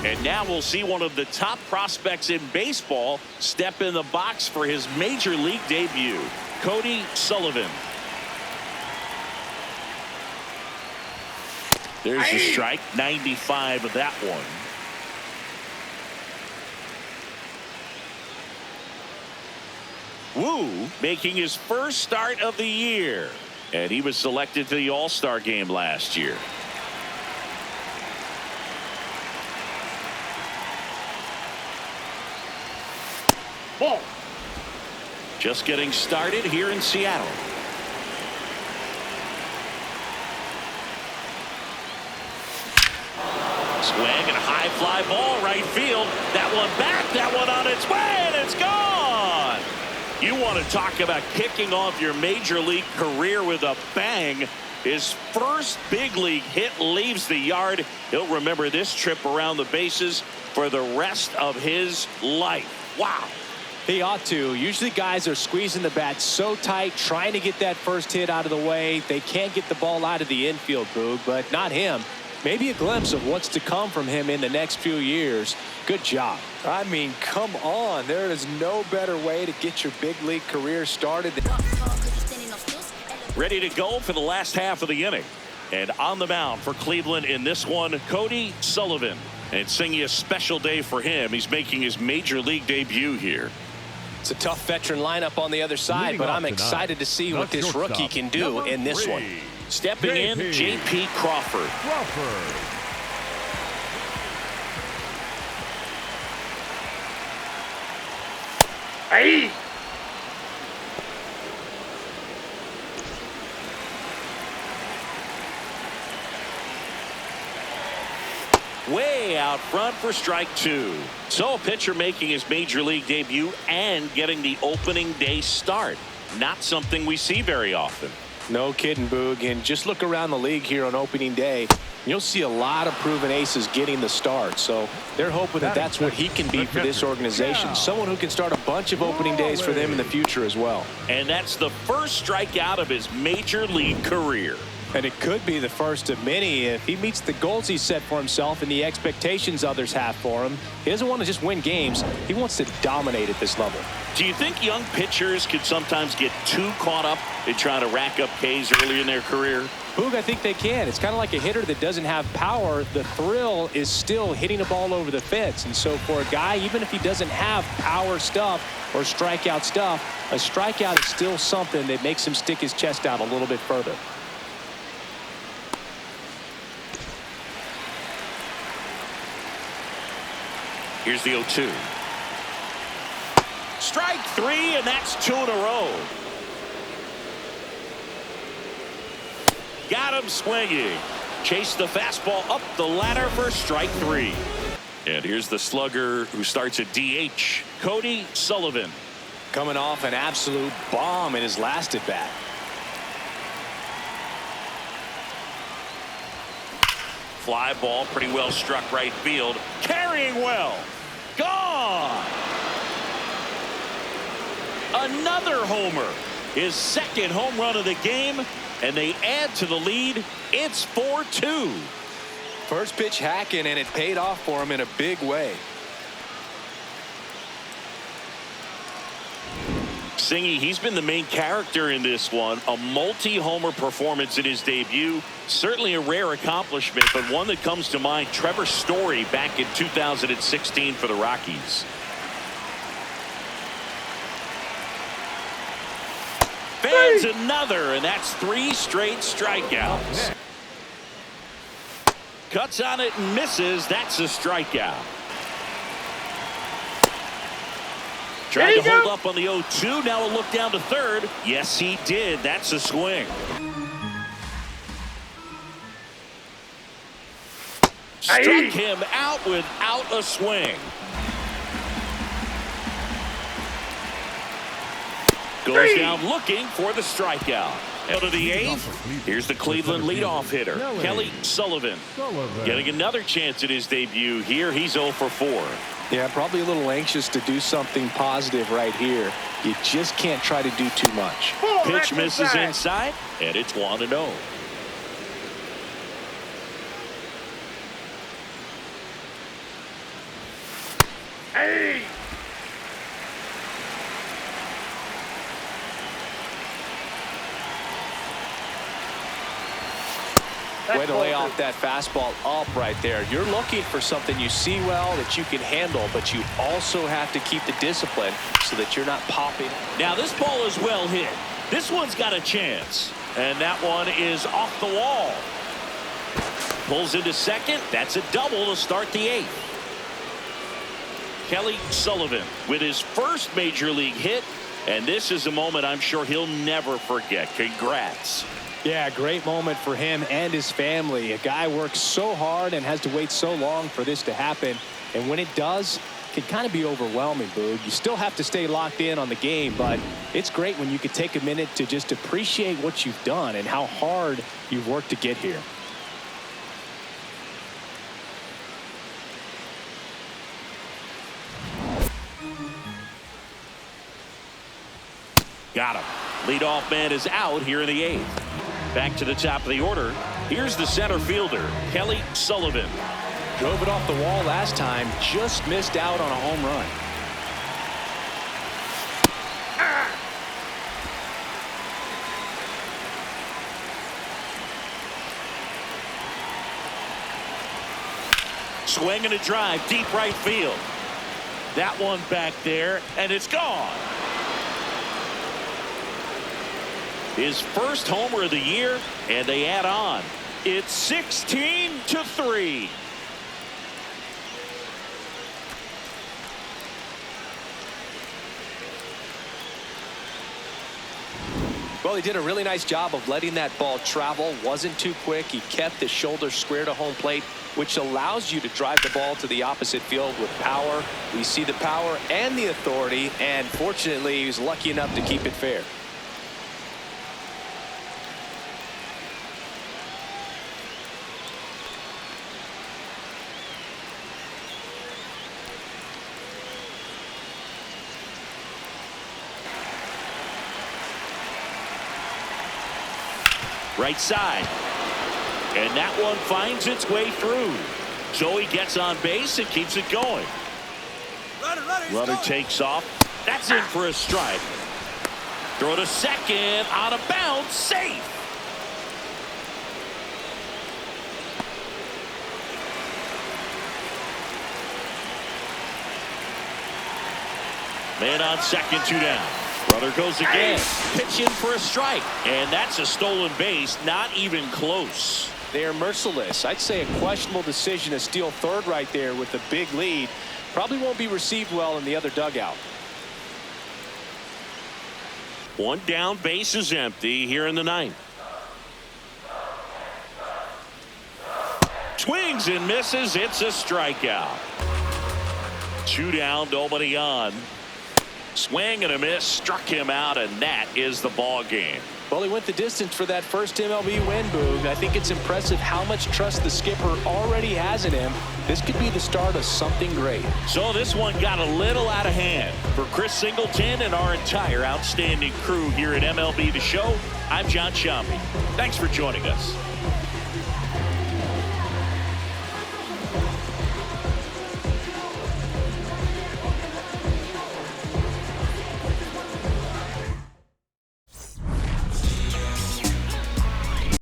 And now we'll see one of the top prospects in baseball step in the box for his major league debut. Cody Sullivan. There's the strike, 95 of that one. Wu making his first start of the year. And he was selected to the All-Star game last year. Ball. Just getting started here in Seattle. Swing and a high fly ball right field. That one back, that one on its way, and it's gone. You want to talk about kicking off your major league career with a bang. His first big league hit leaves the yard. He'll remember this trip around the bases for the rest of his life. Wow. He ought to. Usually guys are squeezing the bat so tight, trying to get that first hit out of the way. They can't get the ball out of the infield, Boog, but not him. Maybe a glimpse of what's to come from him in the next few years. Good job. I mean, come on. There is no better way to get your big league career started. Ready to go for the last half of the inning. And on the mound for Cleveland in this one, Cody Sullivan. And it's singing a special day for him. He's making his major league debut here. It's a tough veteran lineup on the other side, but I'm excited to see what this rookie can do in this one. Stepping in, J.P. Crawford. Hey! Way out front for strike two. So a pitcher making his major league debut and getting the opening day start. Not something we see very often. No kidding, Boog. And just look around the league here on opening day. You'll see a lot of proven aces getting the start. So they're hoping that that's what he can be for this organization. Someone who can start a bunch of opening days for them in the future as well. And that's the first strikeout of his major league career. And it could be the first of many if he meets the goals he set for himself and the expectations others have for him. He doesn't want to just win games. He wants to dominate at this level. Do you think young pitchers could sometimes get too caught up in trying to rack up Ks early in their career? Boog, I think they can. It's kind of like a hitter that doesn't have power. The thrill is still hitting a ball over the fence. And so for a guy, even if he doesn't have power stuff or strikeout stuff, a strikeout is still something that makes him stick his chest out a little bit further. Here's the 0-2. Strike three, and that's two in a row. Got him swinging. Chase the fastball up the ladder for strike three. And here's the slugger who starts at DH, Cody Sullivan. Coming off an absolute bomb in his last at bat. Fly ball pretty well struck right field. Carrying well. Gone. Another homer. His second home run of the game. And they add to the lead. It's 4-2. First pitch hacking, and it paid off for him in a big way. Singy, he's been the main character in this one. A multi-homer performance in his debut. Certainly a rare accomplishment, but one that comes to mind. Trevor Story back in 2016 for the Rockies. Fans another, and that's three straight strikeouts. Cuts on it and misses. That's a strikeout. Tried to hold up on the 0-2. Now a look down to third. Yes, he did. That's a swing. Struck him out without a swing. Goes down looking for the strikeout. Out to the eighth. Here's the Cleveland leadoff hitter, Kelly Sullivan. Getting another chance at his debut here. He's 0 for 4. Yeah, probably a little anxious to do something positive right here. You just can't try to do too much. Pitch misses inside, and it's 1-0. Hey! Way to lay off that fastball up right there. You're looking for something you see well that you can handle, but you also have to keep the discipline so that you're not popping. Now this ball is well hit. This one's got a chance. And that one is off the wall. Pulls into second. That's a double to start the eighth. Kelly Sullivan with his first major league hit. And this is a moment I'm sure he'll never forget. Congrats. Yeah, great moment for him and his family. A guy works so hard and has to wait so long for this to happen. And when it does, it can kind of be overwhelming, Boog. You still have to stay locked in on the game, but it's great when you can take a minute to just appreciate what you've done and how hard you've worked to get here. Got him. Leadoff man is out here in the eighth. Back to the top of the order. Here's the center fielder, Kelly Sullivan. Drove it off the wall last time, just missed out on a home run. Swing and a drive, deep right field. That one back there, and it's gone. His first homer of the year, and they add on. It's 16-3. Well, he did a really nice job of letting that ball travel. Wasn't too quick. He kept the shoulder square to home plate, which allows you to drive the ball to the opposite field with power. We see the power and the authority, and fortunately, he was lucky enough to keep it fair. Right side. And that one finds its way through. So he gets on base and keeps it going. Runner takes off. That's in for a strike. Throw to second. Out of bounds. Safe. Man on second, 2 down. Runner goes again. Pitching for a strike. And that's a stolen base. Not even close. They are merciless. I'd say a questionable decision to steal third right there with a big lead. Probably won't be received well in the other dugout. One down, base is empty here in the ninth. Swings and misses. It's a strikeout. 2 down, nobody on. Swing and a miss, struck him out, and that is the ball game. Well, he went the distance for that first MLB win, Boog. I think it's impressive how much trust the skipper already has in him. This could be the start of something great. So this one got a little out of hand. For Chris Singleton and our entire outstanding crew here at MLB The Show, I'm John Sciambi. Thanks for joining us.